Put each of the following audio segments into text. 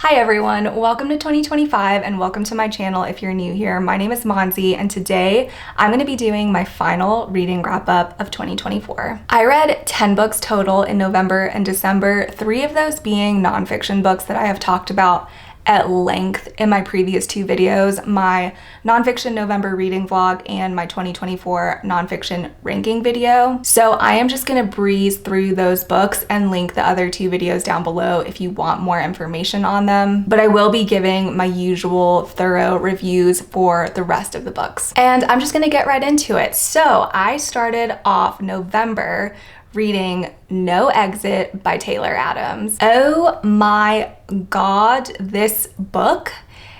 Hi everyone, welcome to 2025 and welcome to my channel if you're new here. My name is Monzi and today I'm going to be doing my final reading wrap up of 2024. I read 10 books total in November and December, 3 of those being nonfiction books that I have talked about at length in my previous 2 videos, my nonfiction November reading vlog and my 2024 nonfiction ranking video. So I am just gonna breeze through those books and link the other 2 videos down below if you want more information on them. But I will be giving my usual thorough reviews for the rest of the books. And I'm just gonna get right into it. So I started off November reading No Exit by Taylor Adams. Oh my God, this book.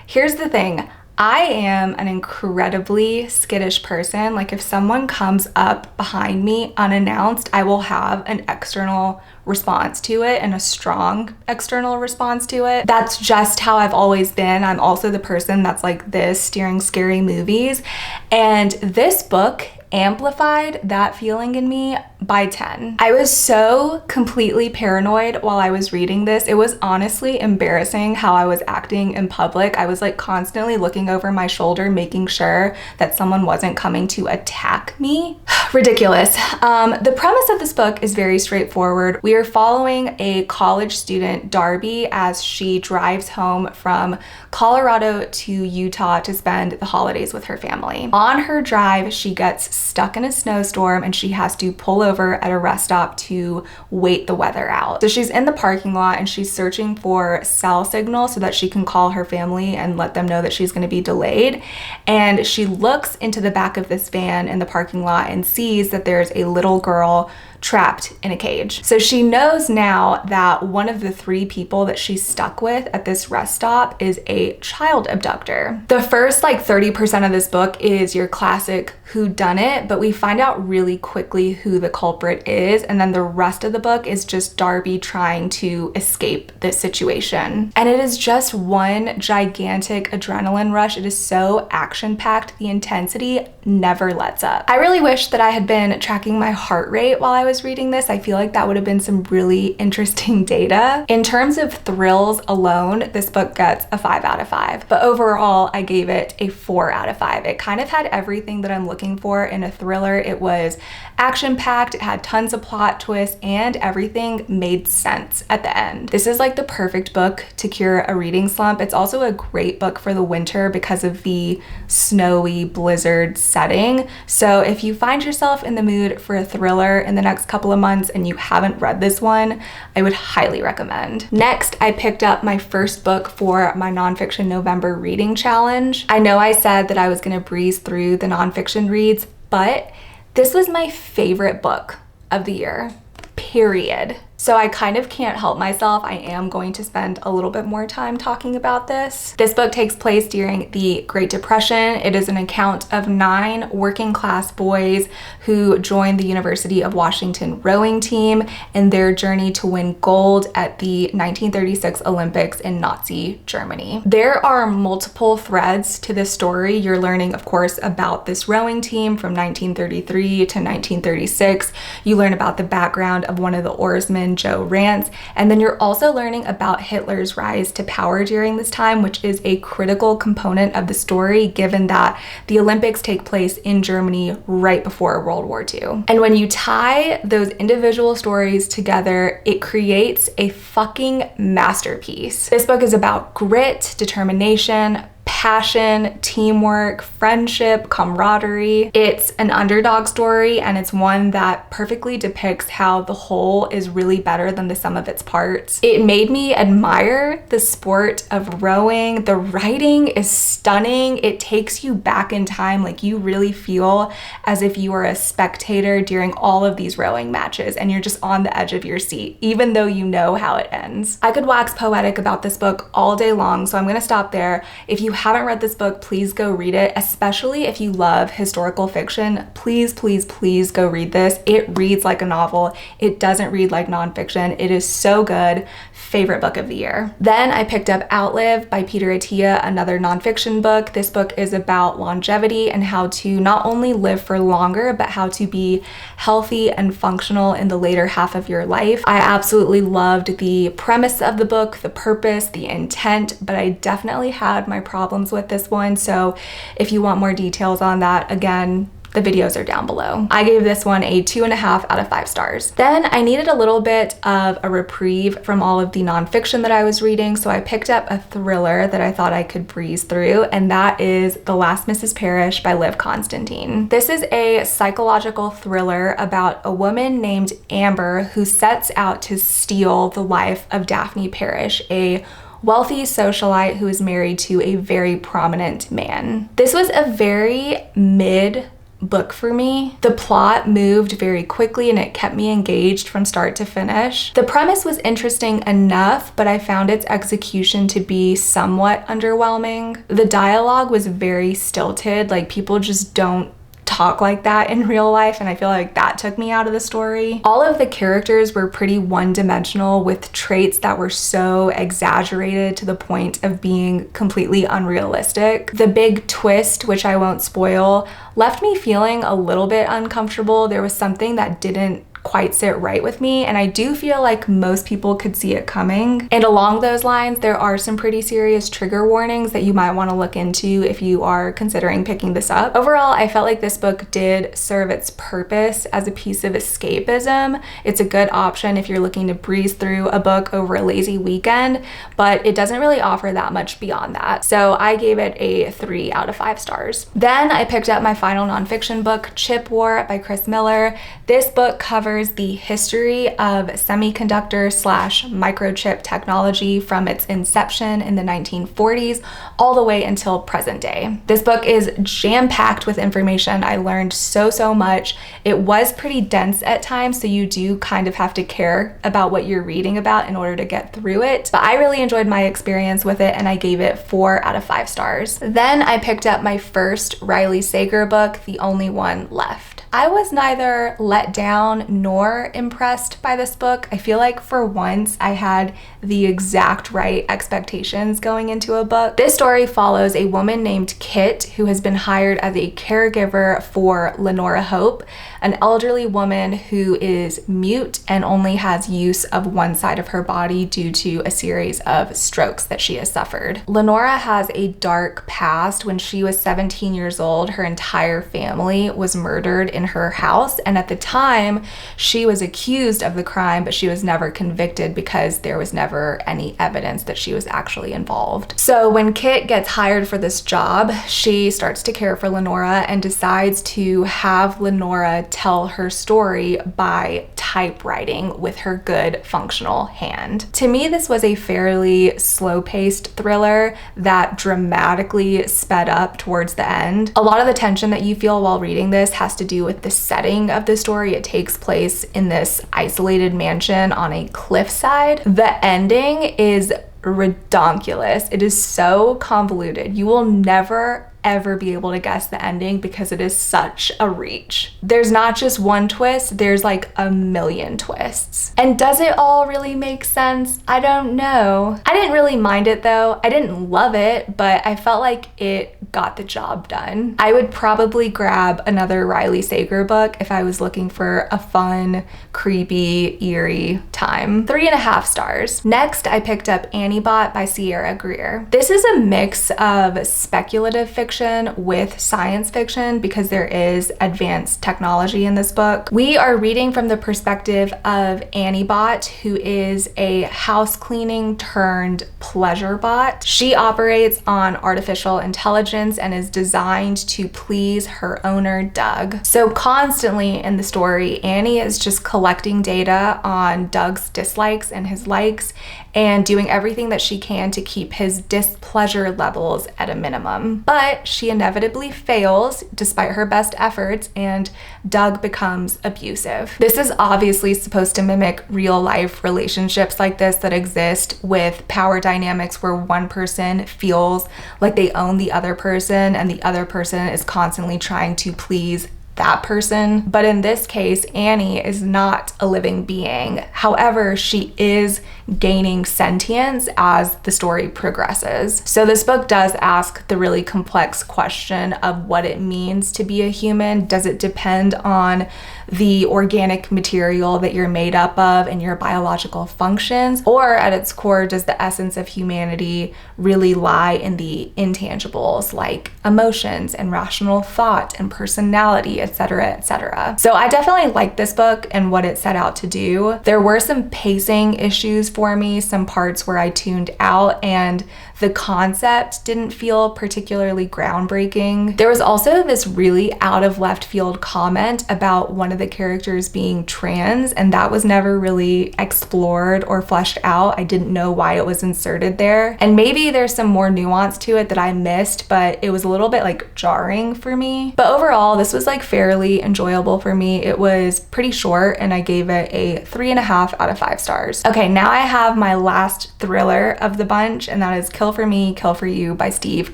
Here's the thing. I am an incredibly skittish person. Like if someone comes up behind me unannounced, I will have an external response to it and a strong external response to it. That's just how I've always been. I'm also the person that's like this during scary movies. And this book amplified that feeling in me by 10. I was so completely paranoid while I was reading this. It was honestly embarrassing how I was acting in public. I was like constantly looking over my shoulder, making sure that someone wasn't coming to attack me. Ridiculous. The premise of this book is very straightforward. We are following a college student, Darby, as she drives home from Colorado to Utah to spend the holidays with her family. On her drive, she gets stuck in a snowstorm and she has to pull over at a rest stop to wait the weather out. So she's in the parking lot and she's searching for cell signal so that she can call her family and let them know that she's going to be delayed. And she looks into the back of this van in the parking lot and sees that there's a little girl trapped in a cage. So she knows now that one of the 3 people that she's stuck with at this rest stop is a child abductor. The first like 30% of this book is your classic whodunit, but we find out really quickly who the culprit is, and then the rest of the book is just Darby trying to escape this situation. And it is just one gigantic adrenaline rush. It is so action-packed. The intensity never lets up. I really wish that I had been tracking my heart rate while I was reading this. I feel like that would have been some really interesting data. In terms of thrills alone, this book gets a 5 out of 5, but overall I gave it a 4 out of 5. It kind of had everything that I'm looking for in a thriller. It was action-packed, it had tons of plot twists, and everything made sense at the end. This is like the perfect book to cure a reading slump. It's also a great book for the winter because of the snowy blizzard setting. So if you find yourself in the mood for a thriller in the next couple of months and you haven't read this one, I would highly recommend. Next, I picked up my first book for my nonfiction November reading challenge. I know I said that I was gonna breeze through the nonfiction reads, but this was my favorite book of the year, period. So I kind of can't help myself. I am going to spend a little bit more time talking about this. This book takes place during the Great Depression. It is an account of 9 working class boys who joined the University of Washington rowing team in their journey to win gold at the 1936 Olympics in Nazi Germany. There are multiple threads to this story. You're learning, of course, about this rowing team from 1933 to 1936. You learn about the background of one of the oarsmen, Joe Rance, and then you're also learning about Hitler's rise to power during this time, which is a critical component of the story given that the Olympics take place in Germany right before World War II. And when you tie those individual stories together, it creates a fucking masterpiece. This book is about grit, determination, passion, teamwork, friendship, camaraderie. It's an underdog story, and it's one that perfectly depicts how the whole is really better than the sum of its parts. It made me admire the sport of rowing. The writing is stunning. It takes you back in time. Like you really feel as if you are a spectator during all of these rowing matches and you're just on the edge of your seat, even though you know how it ends. I could wax poetic about this book all day long, so I'm gonna stop there. If you have haven't read this book, please go read it, especially if you love historical fiction. Please, please, please go read this. It reads like a novel. It doesn't read like nonfiction. It is so good. Favorite book of the year. Then I picked up Outlive by Peter Attia, another nonfiction book. This book is about longevity and how to not only live for longer, but how to be healthy and functional in the later half of your life. I absolutely loved the premise of the book, the purpose, the intent, but I definitely had my problems with this one. So if you want more details on that, again, the videos are down below. I gave this one a 2.5 out of 5 stars. Then I needed a little bit of a reprieve from all of the nonfiction that I was reading, so I picked up a thriller that I thought I could breeze through, and that is The Last Mrs. Parrish by Constantine. This is a psychological thriller about a woman named Amber who sets out to steal the life of Daphne Parrish, a wealthy socialite who is married to a very prominent man. This was a very mid book for me. The plot moved very quickly and it kept me engaged from start to finish. The premise was interesting enough, but I found its execution to be somewhat underwhelming. The dialogue was very stilted, like people just don't talk like that in real life, and I feel like that took me out of the story. All of the characters were pretty one-dimensional with traits that were so exaggerated to the point of being completely unrealistic. The big twist, which I won't spoil, left me feeling a little bit uncomfortable. There was something that didn't quite sit right with me, and I do feel like most people could see it coming. And along those lines, there are some pretty serious trigger warnings that you might want to look into if you are considering picking this up. Overall, I felt like this book did serve its purpose as a piece of escapism. It's a good option if you're looking to breeze through a book over a lazy weekend, but it doesn't really offer that much beyond that. So I gave it a 3 out of 5 stars. Then I picked up my final nonfiction book, Chip War by Chris Miller. This book covers the history of semiconductor/microchip technology from its inception in the 1940s all the way until present day. This book is jam-packed with information. I learned so much. It was pretty dense at times, so you do kind of have to care about what you're reading about in order to get through it. But I really enjoyed my experience with it and I gave it 4 out of 5 stars. Then I picked up my first Riley Sager book, The Only One Left. I was neither let down nor impressed by this book. I feel like for once I had the exact right expectations going into a book. This story follows a woman named Kit who has been hired as a caregiver for Lenora Hope, an elderly woman who is mute and only has use of one side of her body due to a series of strokes that she has suffered. Lenora has a dark past. When she was 17 years old, her entire family was murdered in her house, and at the time she was accused of the crime, but she was never convicted because there was never any evidence that she was actually involved. So when Kit gets hired for this job, she starts to care for Lenora and decides to have Lenora tell her story by typewriting with her good functional hand. To me, this was a fairly slow-paced thriller that dramatically sped up towards the end. A lot of the tension that you feel while reading this has to do with the setting of the story. It takes place in this isolated mansion on a cliffside. The ending is redonkulous. It is so convoluted. You will never ever be able to guess the ending because it is such a reach. There's not just one twist, there's like a million twists. And does it all really make sense? I don't know. I didn't really mind it though. I didn't love it, but I felt like it got the job done. I would probably grab another Riley Sager book if I was looking for a fun, creepy, eerie time. 3.5 stars. Next, I picked up Annibot by Sierra Greer. This is a mix of speculative fiction with science fiction because there is advanced technology in this book. We are reading from the perspective of Annibot, who is a house cleaning turned pleasure bot. She operates on artificial intelligence emotions and is designed to please her owner, Doug. So constantly in the story, Annie is just collecting data on Doug's dislikes and his likes and doing everything that she can to keep his displeasure levels at a minimum. But she inevitably fails despite her best efforts, and Doug becomes abusive. This is obviously supposed to mimic real life relationships like this that exist with power dynamics where one person feels like they own the other person and the other person is constantly trying to please that person. But in this case, Annie is not a living being. However, she is gaining sentience as the story progresses. So this book does ask the really complex question of what it means to be a human. Does it depend on the organic material that you're made up of and your biological functions? Or at its core, does the essence of humanity really lie in the intangibles like emotions and rational thought and personality, etc., etc.? So I definitely liked this book and what it set out to do. There were some pacing issues for me, some parts where I tuned out, and the concept didn't feel particularly groundbreaking. There was also this really out of left field comment about one of the characters being trans, and that was never really explored or fleshed out. I didn't know why it was inserted there. And maybe there's some more nuance to it that I missed, but it was a little bit like jarring for me. But overall, this was like fairly enjoyable for me. It was pretty short and I gave it a 3.5 out of 5 stars. Okay, now I have my last thriller of the bunch, and that is Kill for Me, Kill for You by Steve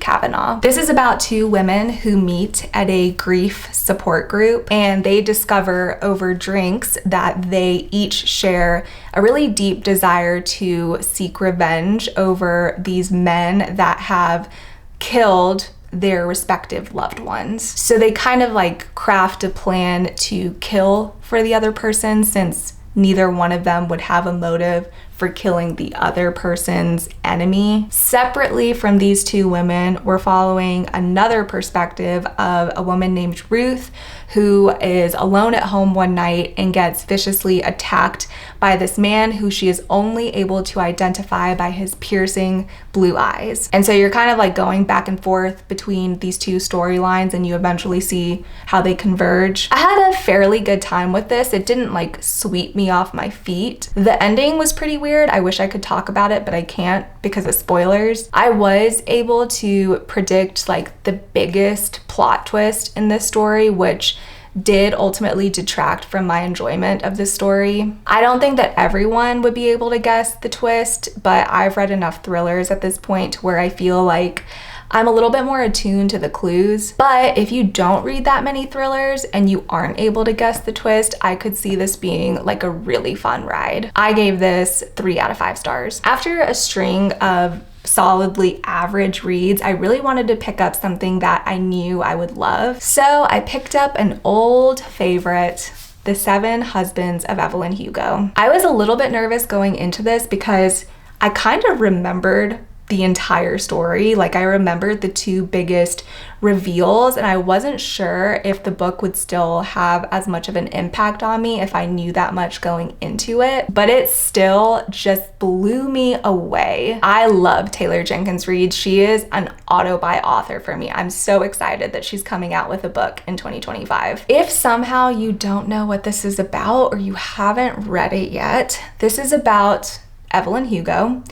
Kavanaugh. This is about two women who meet at a grief support group, and they discover over drinks that they each share a really deep desire to seek revenge over these men that have killed their respective loved ones. So they kind of like craft a plan to kill for the other person, since neither one of them would have a motive for killing the other person's enemy. Separately from these two women, we're following another perspective of a woman named Ruth, who is alone at home one night and gets viciously attacked by this man who she is only able to identify by his piercing blue eyes. And so you're kind of like going back and forth between these two storylines, and you eventually see how they converge. I had a fairly good time with this. It didn't like sweep me off my feet. The ending was pretty weird. I wish I could talk about it, but I can't because of spoilers. I was able to predict like the biggest plot twist in this story, which did ultimately detract from my enjoyment of this story. I don't think that everyone would be able to guess the twist, but I've read enough thrillers at this point to where I feel like I'm a little bit more attuned to the clues. But if you don't read that many thrillers and you aren't able to guess the twist, I could see this being like a really fun ride. I gave this 3 out of 5 stars. After a string of solidly average reads, I really wanted to pick up something that I knew I would love. So I picked up an old favorite, The 7 Husbands of Evelyn Hugo. I was a little bit nervous going into this because I kind of remembered the entire story. Like I remembered the 2 biggest reveals, and I wasn't sure if the book would still have as much of an impact on me if I knew that much going into it, but it still just blew me away. I love Taylor Jenkins Reid. She is an auto-buy author for me. I'm so excited that she's coming out with a book in 2025. If somehow you don't know what this is about or you haven't read it yet, this is about Evelyn Hugo,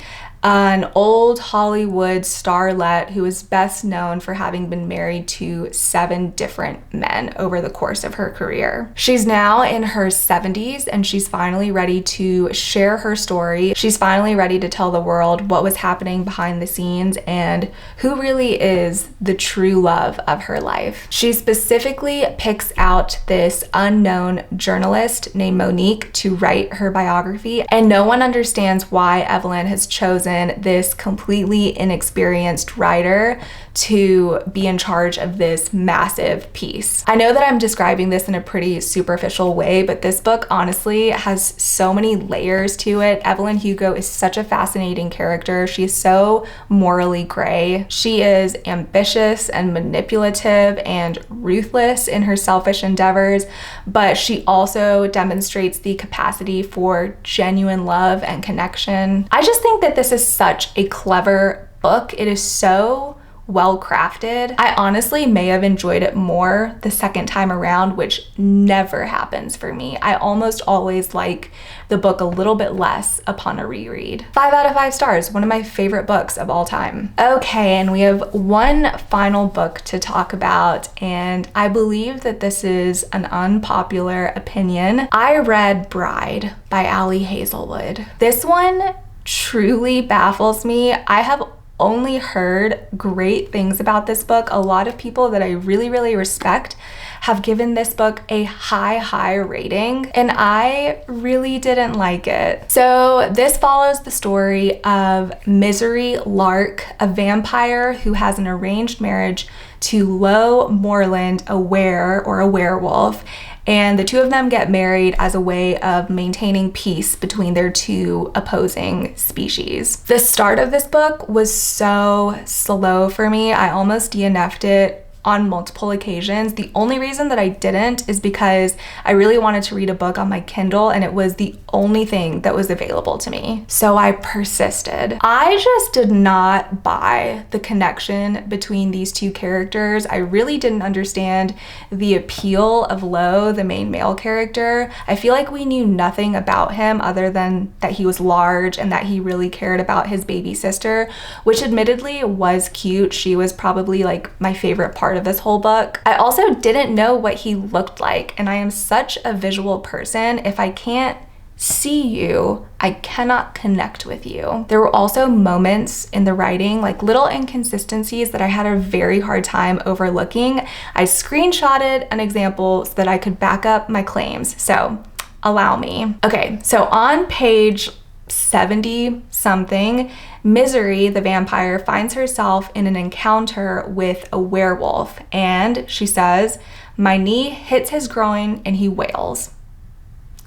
an old Hollywood starlet who is best known for having been married to 7 different men over the course of her career. She's now in her 70s and she's finally ready to share her story. She's finally ready to tell the world what was happening behind the scenes and who really is the true love of her life. She specifically picks out this unknown journalist named Monique to write her biography, and no one understands why Evelyn has chosen this completely inexperienced writer to be in charge of this massive piece. I know that I'm describing this in a pretty superficial way, but this book honestly has so many layers to it. Evelyn Hugo is such a fascinating character. She is so morally gray. She is ambitious and manipulative and ruthless in her selfish endeavors, but she also demonstrates the capacity for genuine love and connection. I just think that this is such a clever book. It is so well crafted. I honestly may have enjoyed it more the second time around, which never happens for me. I almost always like the book a little bit less upon a reread. 5 out of 5 stars, one of my favorite books of all time. Okay, and we have one final book to talk about, and I believe that this is an unpopular opinion. I read Bride by Hazelwood. This one truly baffles me. I have only heard great things about this book. A lot of people that I really respect have given this book a high rating, and I really didn't like it. So this follows the story of Misery Lark, a vampire who has an arranged marriage to Lo Moreland, a werewolf, and the two of them get married as a way of maintaining peace between their two opposing species. The start of this book was so slow for me. I almost DNF'd it on multiple occasions. The only reason that I didn't is because I really wanted to read a book on my Kindle, and it was the only thing that was available to me. So I persisted. I just did not buy the connection between these two characters. I really didn't understand the appeal of Lo, the main male character. I feel like we knew nothing about him other than that he was large and that he really cared about his baby sister, which admittedly was cute. She was probably like my favorite part of this whole book. I also didn't know what he looked like, and I am such a visual person. If I can't see you, I cannot connect with you. There were also moments in the writing, like little inconsistencies that I had a very hard time overlooking. I screenshotted an example so that I could back up my claims, so allow me. Okay, so on page 70 something, Misery, the vampire, finds herself in an encounter with a werewolf, and she says, "My knee hits his groin and he wails."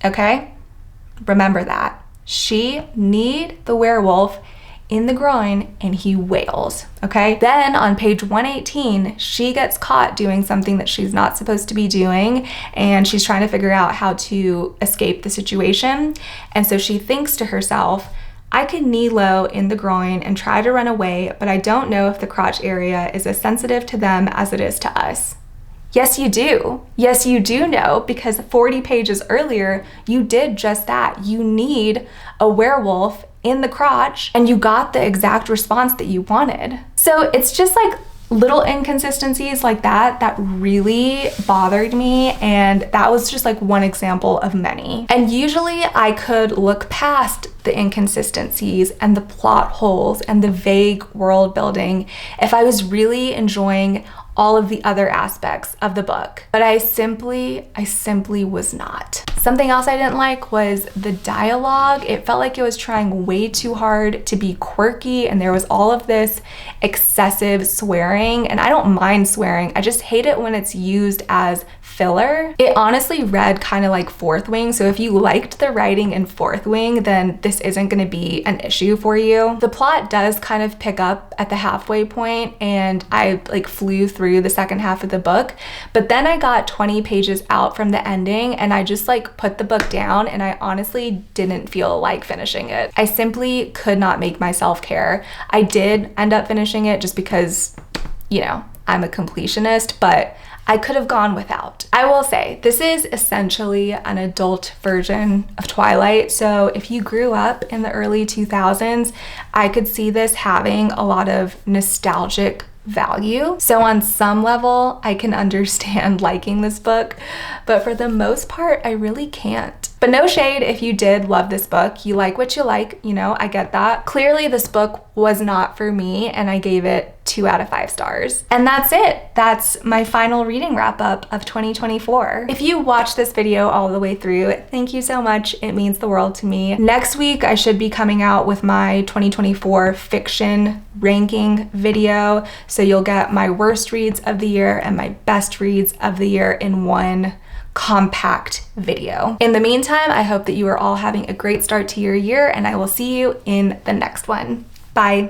Okay? Remember that. She kneed the werewolf in the groin and he wails, okay? Then on page 118, she gets caught doing something that she's not supposed to be doing, and she's trying to figure out how to escape the situation. And so she thinks to herself, I could knee Lo in the groin and try to run away, but I don't know if the crotch area is as sensitive to them as it is to us. Yes, you do. Yes, you do know, because 40 pages earlier, you did just that. You kneed a werewolf in the crotch and you got the exact response that you wanted. So it's just like little inconsistencies like that really bothered me, and that was just like one example of many. And usually I could look past the inconsistencies and the plot holes and the vague world building if I was really enjoying all of the other aspects of the book, but I simply was not. Something else I didn't like was the dialogue. It felt like it was trying way too hard to be quirky, and there was all of this excessive swearing, and I don't mind swearing. I just hate it when it's used as filler. It honestly read kind of like Fourth Wing, so if you liked the writing in Fourth Wing, then this isn't going to be an issue for you. The plot does kind of pick up at the halfway point, and I like flew through the second half of the book, but then I got 20 pages out from the ending and I just like put the book down, and I honestly didn't feel like finishing it. I simply could not make myself care. I did end up finishing it just because, you know, I'm a completionist, but I could have gone without. I will say, this is essentially an adult version of Twilight, so if you grew up in the early 2000s, I could see this having a lot of nostalgic value. So on some level, I can understand liking this book, but for the most part, I really can't. But no shade if you did love this book. You like what you like, you know, I get that. Clearly this book was not for me, and I gave it 2 out of 5 stars. And that's it. That's my final reading wrap up of 2024. If you watched this video all the way through, thank you so much. It means the world to me. Next week, I should be coming out with my 2024 fiction ranking video. So you'll get my worst reads of the year and my best reads of the year in one compact video. In the meantime, I hope that you are all having a great start to your year, and I will see you in the next one. Bye.